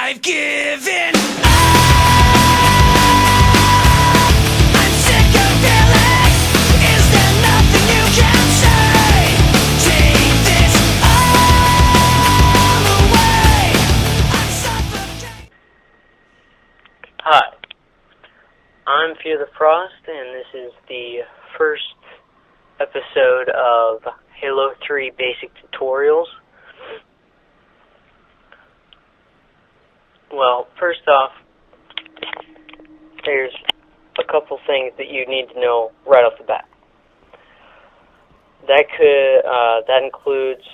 I've given up. I'm sick of feeling. Is there nothing you can say? Take this all away. I'm suffocating. Hi, I'm Fear the Frost, and this is the first episode of Halo 3 Basic Tutorials. Well, first off, there's a couple things that you need to know right off the bat. That includes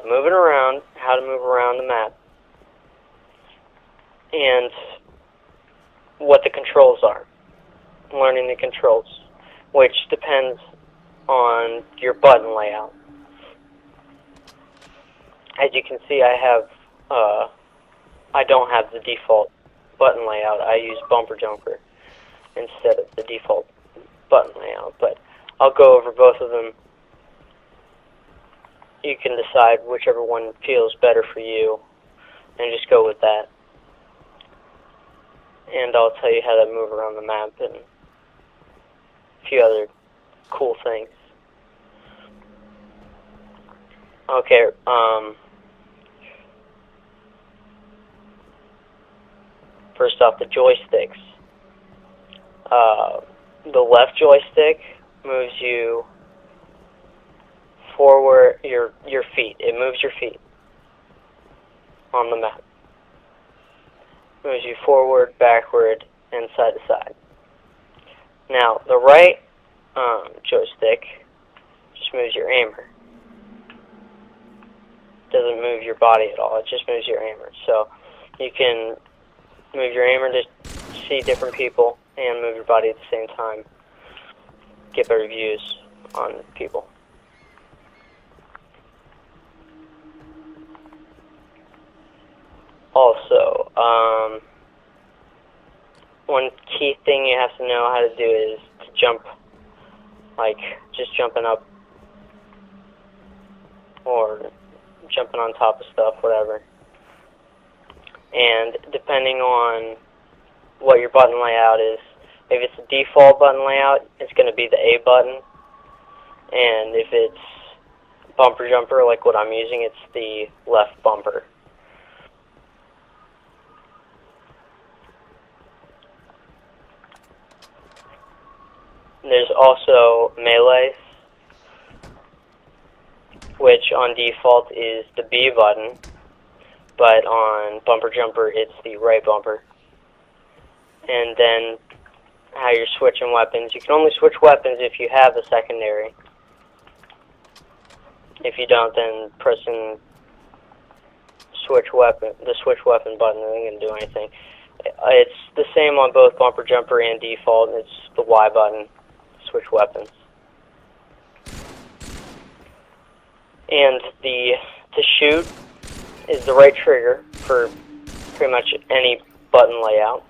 moving around, how to move around the map, and what the controls are. Learning the controls, which depends on your button layout. As you can see, I don't have the default button layout. I use bumper jumper instead of the default button layout, but I'll go over both of them. You can decide whichever one feels better for you and just go with that. And I'll tell you how to move around the map and a few other cool things. Okay, first off, the joysticks. The left joystick moves you forward, your feet. It moves your feet on the map. Moves you forward, backward, and side to side. Now, the right joystick just moves your aimer. Doesn't move your body at all. It just moves your aimer. So you can move your aimer to see different people and move your body at the same time. Get better views on people. Also, one key thing you have to know how to do is to jump, like just jumping up or jumping on top of stuff, whatever. And depending on what your button layout is, if it's a default button layout, it's going to be the A button. And if it's bumper jumper, like what I'm using, it's the left bumper. There's also melee, which on default is the B button, but on bumper jumper it's the right bumper. And then how you're switching weapons. You can only switch weapons if you have a secondary. If you don't, then pressing the switch weapon button isn't going to do anything. It's the same on both bumper jumper and default. It's the Y button. Switch weapons. And to shoot is the right trigger for pretty much any button layout.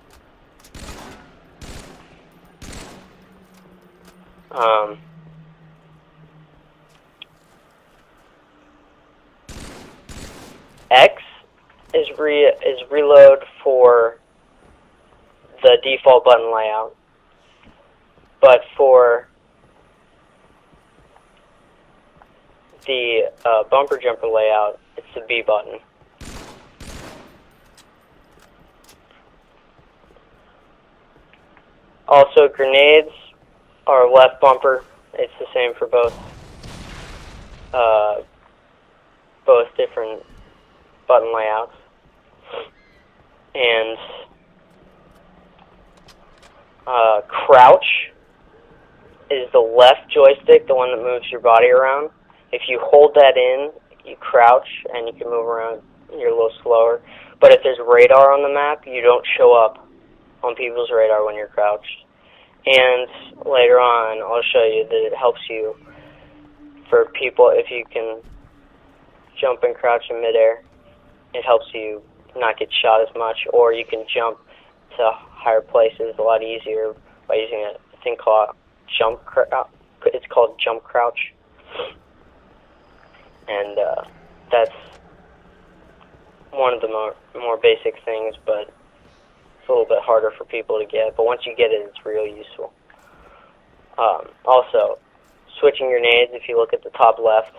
X is reload for the default button layout. But for the bumper jumper layout, it's the B button. Also, grenades are left bumper. It's the same for both different button layouts. And crouch is the left joystick, the one that moves your body around. If you hold that in, you crouch and you can move around. You're a little slower. But if there's radar on the map, you don't show up on people's radar when you're crouched. And later on, I'll show you that it helps you for people if you can jump and crouch in midair. It helps you not get shot as much, or you can jump to higher places a lot easier by using a thing called jump crouch. It's called jump crouch, and that's one of the more basic things, but it's a little bit harder for people to get. But once you get it, it's really useful. Also, switching grenades, if you look at the top left,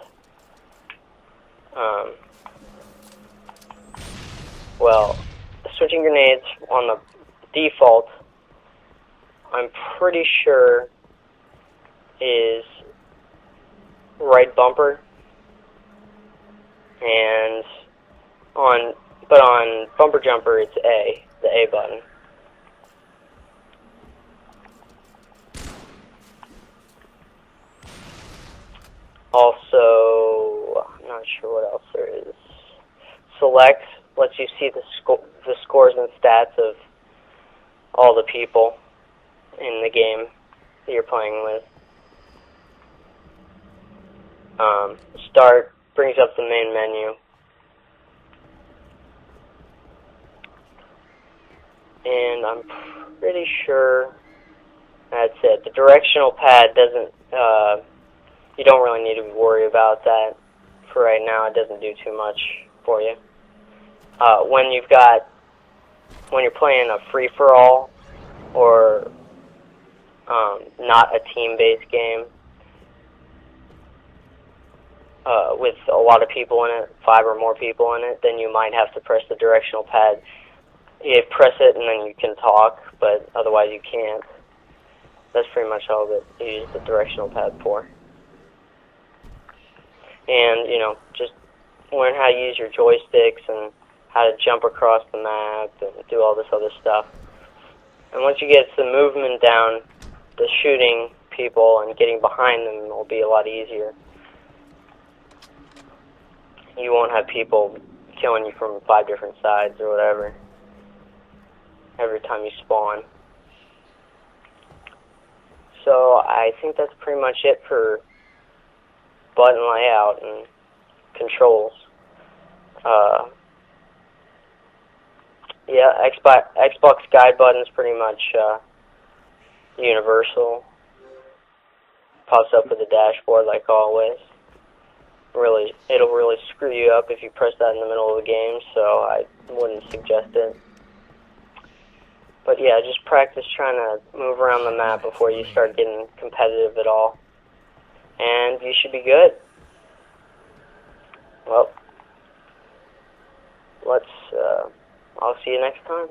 well, switching grenades on the default, I'm pretty sure is right bumper, and on bumper jumper it's A, the A button. Also, I'm not sure what else there is. Select lets you see the scores and stats of all the people in the game that you're playing with. Start brings up the main menu. And I'm pretty sure that's it. The directional pad doesn't, you don't really need to worry about that for right now. It doesn't do too much for you. When you're playing a free-for-all or not a team-based game with a lot of people in it, 5 or more people in it, then you might have to press the directional pad. You press it and then you can talk, but otherwise you can't. That's pretty much all that you use the directional pad for. And, you know, just learn how to use your joysticks and how to jump across the map and do all this other stuff. And once you get the movement down, the shooting people and getting behind them will be a lot easier. You won't have people killing you from 5 different sides or whatever every time you spawn. So I think that's pretty much it for button layout and controls. Yeah, Xbox guide button is pretty much universal. Pops up with the dashboard like always. It'll really screw you up if you press that in the middle of the game, so I wouldn't suggest it. But yeah, just practice trying to move around the map before you start getting competitive at all. And you should be good. Well, I'll see you next time.